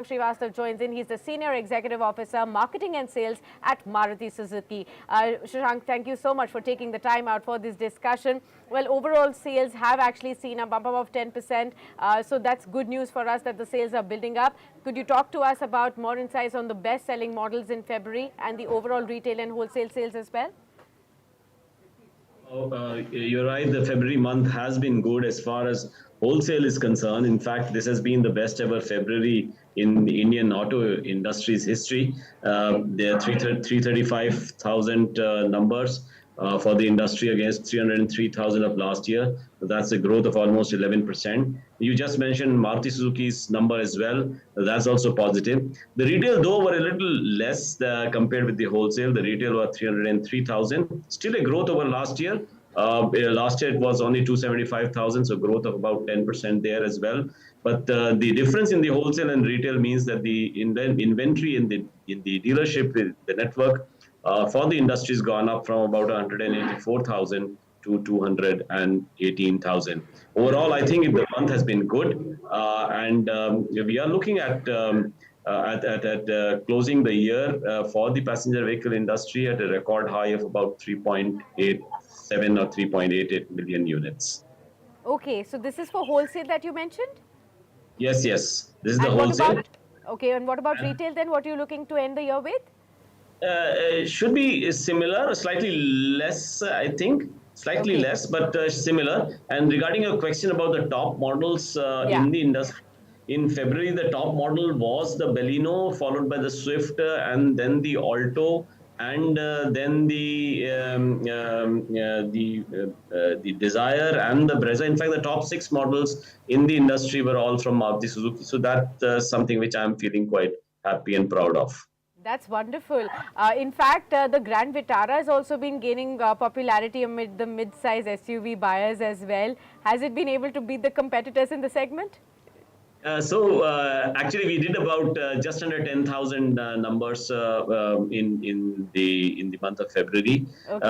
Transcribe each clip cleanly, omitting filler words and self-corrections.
Srivastav joins in. He's the Senior Executive Officer, Marketing and Sales at Maruti Suzuki. Shashank, thank you so much for taking the time out for this discussion. Well, overall sales have actually seen a bump up of 10%. So that's good news for us that the sales are building up. Could you talk to us about more insights on the best-selling models in February and the overall retail and wholesale sales as well? You're right. The February month has been good as far as wholesale is concerned. In fact, this has been the best ever February in the Indian auto industry's history. There are 335,000 numbers for the industry against 303,000 of last year. So that's a growth of almost 11%. You just mentioned Maruti Suzuki's number as well. That's also positive. The retail, though, were a little less compared with the wholesale. The retail were 303,000. Still a growth over last year. Last year it was only 275,000, so growth of about 10% there as well. But the difference in the wholesale and retail means that the inventory in the dealership, the network for the industry has gone up from about 184,000 to 218,000. Overall, I think the month has been good, and we are looking at closing the year for the passenger vehicle industry at a record high of about 3.87 or 3.88 million units. Okay, so this is for wholesale that you mentioned? Yes. This is and the wholesale. Okay, and what about retail then? What are you looking to end the year with? Should be similar, slightly less, I think. Slightly less, but similar. And regarding your question about the top models in the industry, in February, the top model was the Baleno, followed by the Swift, and then the Alto, and then the Desire and the Brezza. In fact, the top 6 models in the industry were all from Maruti Suzuki. So that's something which I'm feeling quite happy and proud of. That's wonderful. In fact, the Grand Vitara has also been gaining popularity amid the mid-size SUV buyers as well. Has it been able to beat the competitors in the segment? Actually, we did about just under 10,000 numbers in the month of February.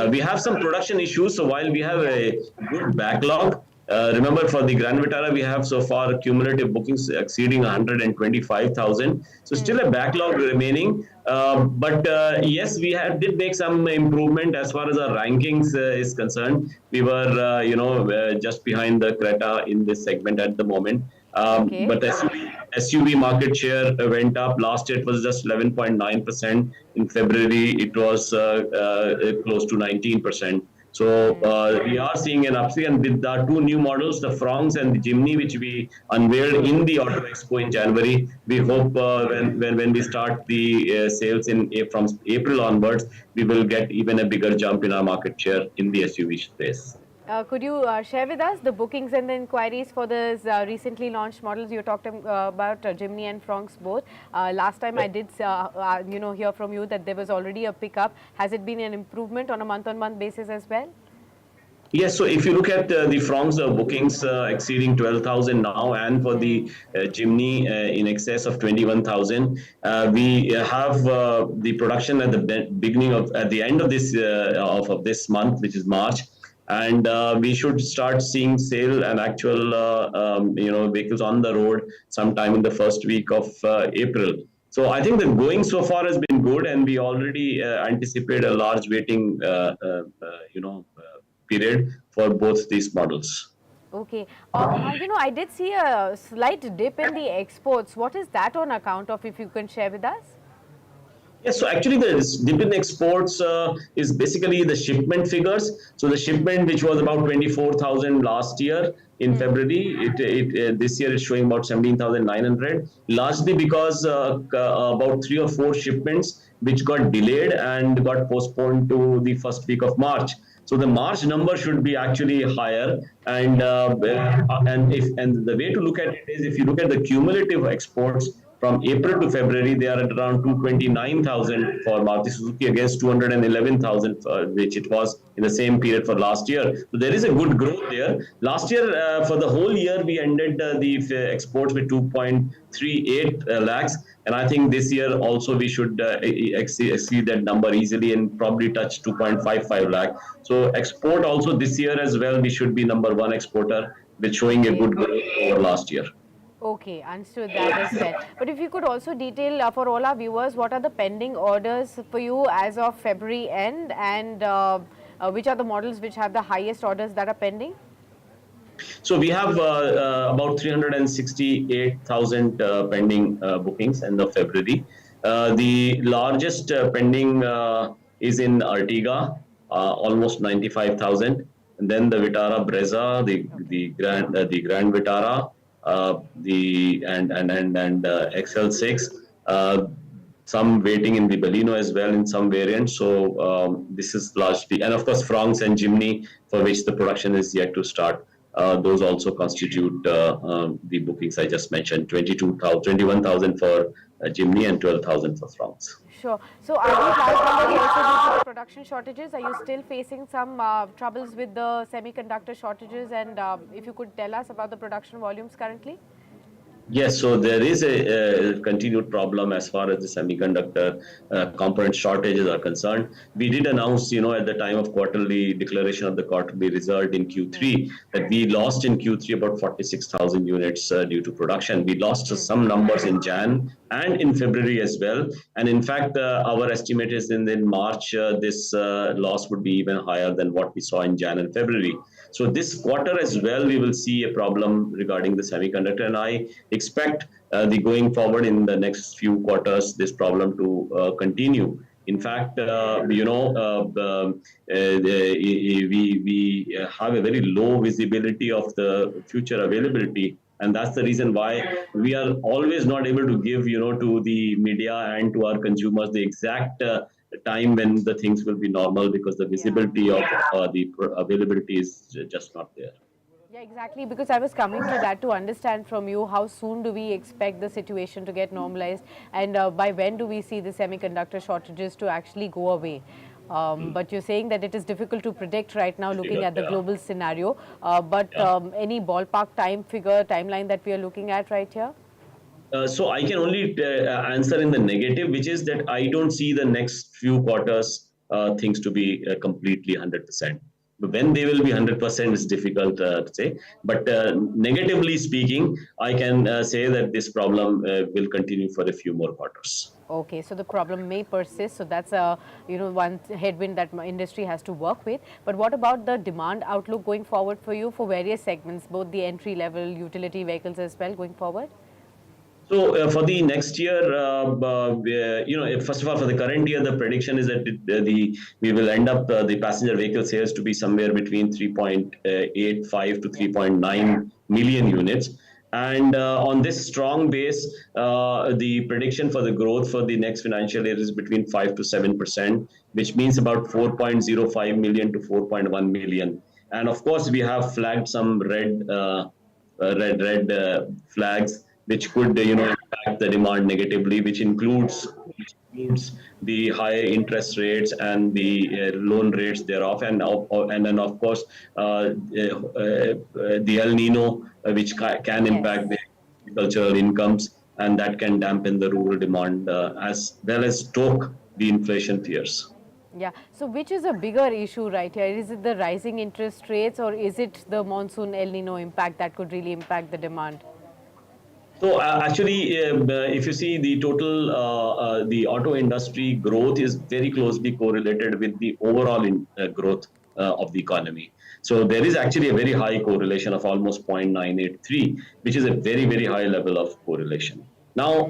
We have some production issues, so while we have a good backlog, remember, for the Grand Vitara, we have so far cumulative bookings exceeding 125,000. So still a backlog remaining. But yes, we did make some improvement as far as our rankings is concerned. We were, just behind the Creta in this segment at the moment. But SUV market share went up. Last year it was just 11.9%. In February, it was close to 19%. So we are seeing an upswing, and with the 2 new models, the Fronx and the Jimny, which we unveiled in the Auto Expo in January, we hope when we start the sales from April onwards, we will get even a bigger jump in our market share in the SUV space. Could you share with us the bookings and the inquiries for those recently launched models? You talked about Jimny and Fronx both. Last time I did hear from you that there was already a pickup. Has it been an improvement on a month-on-month basis as well? Yes, so if you look at the Fronx bookings exceeding 12,000 now, and for the Jimny in excess of 21,000, we have the production at the end of this month, which is March. And we should start seeing sale and actual, vehicles on the road sometime in the first week of April. So I think the going so far has been good, and we already anticipate a large waiting, period for both these models. Okay. I did see a slight dip in the exports. What is that on account of, if you can share with us? Yes, so actually the dip in exports is basically the shipment figures. So the shipment, which was about 24,000 last year in February, this year is showing about 17,900, largely because about 3 or 4 shipments which got delayed and got postponed to the first week of March. So the March number should be actually higher, and the way to look at it is, if you look at the cumulative exports from April to February, they are at around 229,000 for Maruti Suzuki against 211,000, which it was in the same period for last year. So there is a good growth there. Last year, for the whole year, we ended the exports with 2.38 lakhs. And I think this year also we should exceed that number easily and probably touch 2.55 lakh. So export also this year as well, we should be #1 exporter, with showing a good growth over last year. Okay, understood that as well. But if you could also detail for all our viewers, what are the pending orders for you as of February end, and which are the models which have the highest orders that are pending? So we have about 368,000 pending bookings end of February. The largest pending is in Artiga, almost 95,000. And then the Vitara Brezza, Okay. the Grand Vitara, and XL6. Uh, some waiting in the Baleno as well in some variants. So this is largely, and of course, Franks and Jimny, for which the production is yet to start. Those also constitute the bookings I just mentioned, 21,000 for Jimny and 12,000 for Franks. Sure. So are these large numbers also due to the production shortages? Are you still facing some troubles with the semiconductor shortages? And if you could tell us about the production volumes currently? Yes, so there is a continued problem as far as the semiconductor component shortages are concerned. We did announce, at the time of quarterly declaration of the quarterly result in Q3, that we lost in Q3 about 46,000 units due to production. We lost some numbers in Jan and in February as well. And in fact, our estimate is in March, this loss would be even higher than what we saw in Jan and February. So this quarter as well, we will see a problem regarding the semiconductor, and I expect the going forward in the next few quarters this problem to continue. In fact, we have a very low visibility of the future availability, and that's the reason why we are always not able to give, to the media and to our consumers the exact time when the things will be normal, because the Yeah. visibility of the availability is just not there. Yeah, exactly. Because I was coming to that to understand from you how soon do we expect the situation to get normalized, and by when do we see the semiconductor shortages to actually go away. But you're saying that it is difficult to predict right now looking at the Yeah. global scenario. But Yeah. any ballpark timeline that we are looking at right here? So I can only answer in the negative, which is that I don't see the next few quarters things to be completely 100%. But when they will be 100% is difficult to say. But negatively speaking, I can say that this problem will continue for a few more quarters. Okay, so the problem may persist. So that's a one headwind that my industry has to work with. But what about the demand outlook going forward for you for various segments, both the entry level utility vehicles as well going forward? So for the next year, first of all, for the current year, the prediction is that we will end up the passenger vehicle sales to be somewhere between 3.85 to 3.9 million units. And on this strong base, the prediction for the growth for the next financial year is between 5 to 7%, which means about 4.05 million to 4.1 million. And of course, we have flagged some red flags which could impact the demand negatively, which includes the higher interest rates and the loan rates thereof, and then of course the El Nino, which can Yes. impact the agricultural incomes, and that can dampen the rural demand as well as stoke the inflation fears. Yeah. So which is a bigger issue right here? Is it the rising interest rates, or is it the monsoon El Nino impact that could really impact the demand? So actually, if you see the total, the auto industry growth is very closely correlated with the overall growth of the economy. So there is actually a very high correlation of almost 0.983, which is a very, very high level of correlation. Now,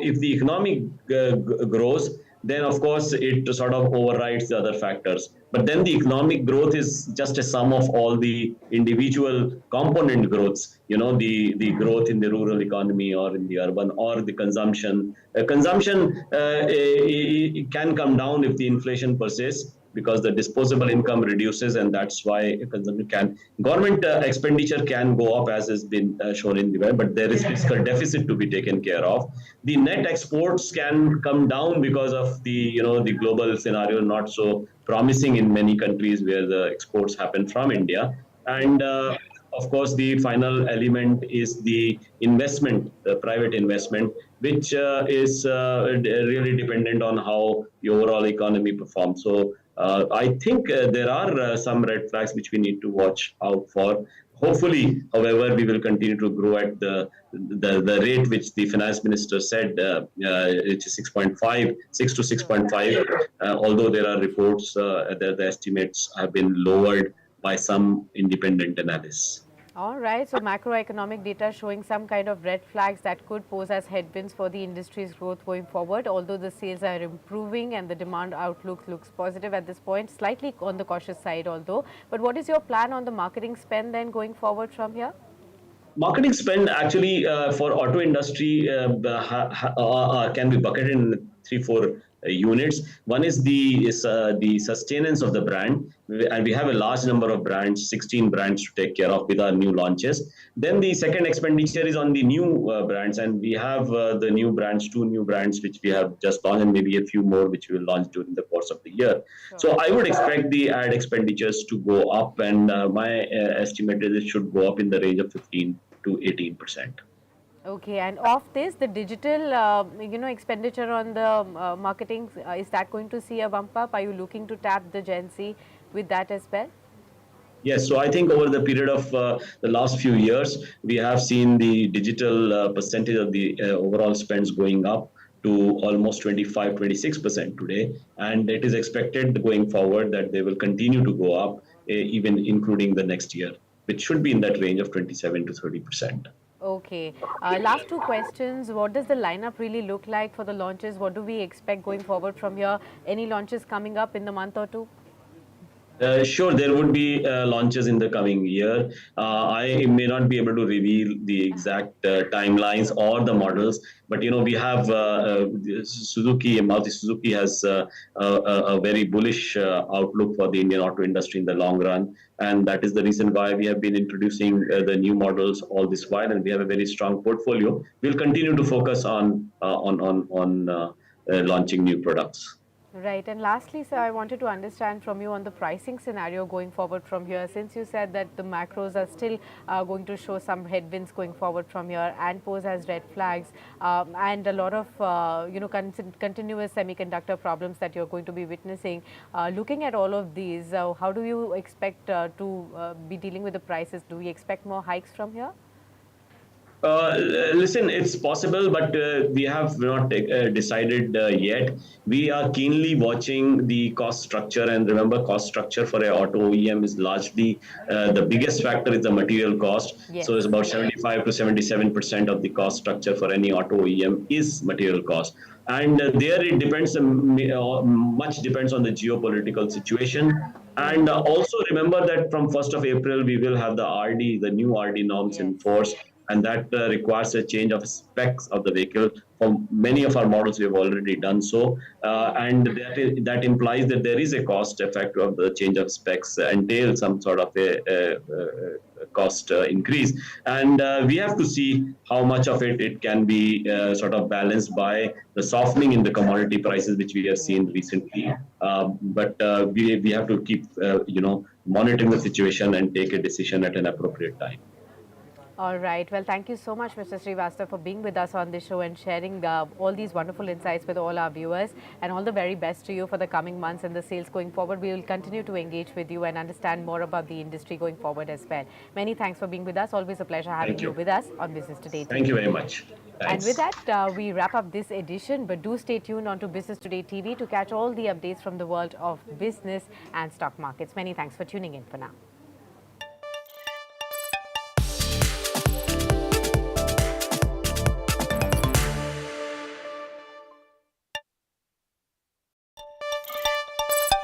if the economy grows, then of course it sort of overrides the other factors. But then the economic growth is just a sum of all the individual component growths. The growth in the rural economy or in the urban or the consumption. Consumption can come down if the inflation persists, because the disposable income reduces, and that's why consumption can. Government expenditure can go up, as has been shown in the web, but there is fiscal deficit to be taken care of. The net exports can come down because of the global scenario not so promising in many countries where the exports happen from India. And of course, the final element is the investment, the private investment, which is really dependent on how the overall economy performs. So I think there are some red flags which we need to watch out for. Hopefully, however, we will continue to grow at the rate which the finance minister said, which is 6.5, 6 to Sure. 6.5. Although there are reports that the estimates have been lowered by some independent analysts. All right, so macroeconomic data showing some kind of red flags that could pose as headwinds for the industry's growth going forward. Although the sales are improving and the demand outlook looks positive at this point, slightly on the cautious side although. But what is your plan on the marketing spend then going forward from here? Marketing spend actually for auto industry can be bucketed in three, four units. One is the sustenance of the brand, and we have a large number of brands, 16 brands to take care of with our new launches. Then the second expenditure is on the new brands, and we have the new brands, two new brands which we have just launched, and maybe a few more which we will launch during the course of the year. Sure. So I would expect the ad expenditures to go up, and my estimate is it should go up in the range of 15 to 18%. Okay, and of this, the digital, expenditure on the marketing, is that going to see a bump up? Are you looking to tap the Gen Z with that as well? Yes, so I think over the period of the last few years, we have seen the digital percentage of the overall spends going up to almost 25, 26% today. And it is expected going forward that they will continue to go up, even including the next year, which should be in that range of 27 to 30%. Okay. Last two questions. What does the lineup really look like for the launches? What do we expect going forward from here? Any launches coming up in the month or two? Sure, there would be launches in the coming year. I may not be able to reveal the exact timelines Sure. or the models, but we have Suzuki. Maruti Suzuki has a very bullish outlook for the Indian auto industry in the long run, and that is the reason why we have been introducing the new models all this while, and we have a very strong portfolio. We'll continue to focus on launching new products. Right. And lastly, sir, I wanted to understand from you on the pricing scenario going forward from here. Since you said that the macros are still going to show some headwinds going forward from here and pose as red flags, and a lot of continuous semiconductor problems that you're going to be witnessing. Looking at all of these, how do you expect to be dealing with the prices? Do we expect more hikes from here? Listen, it's possible, but we have not decided yet. We are keenly watching the cost structure, and remember, cost structure for an auto OEM is largely the biggest factor is the material cost. Yes. So it's about 75 to 77% of the cost structure for any auto OEM is material cost. And there it depends, much depends on the geopolitical situation. And also remember that from 1st of April, we will have the new RD norms Yes. in force, and that requires a change of specs of the vehicle. For many of our models, we have already done so, and that implies that there is a cost effect of the change of specs, entail some sort of a cost increase, and we have to see how much of it can be sort of balanced by the softening in the commodity prices, which we have seen recently. But we have to keep monitoring the situation and take a decision at an appropriate time. All right. Well, thank you so much, Mr. Srivastava, for being with us on this show and sharing all these wonderful insights with all our viewers. And all the very best to you for the coming months and the sales going forward. We will continue to engage with you and understand more about the industry going forward as well. Many thanks for being with us. Always a pleasure having you with us on Business Today TV. Thank you very much. Thanks. And with that, we wrap up this edition. But do stay tuned on to Business Today TV to catch all the updates from the world of business and stock markets. Many thanks for tuning in for now.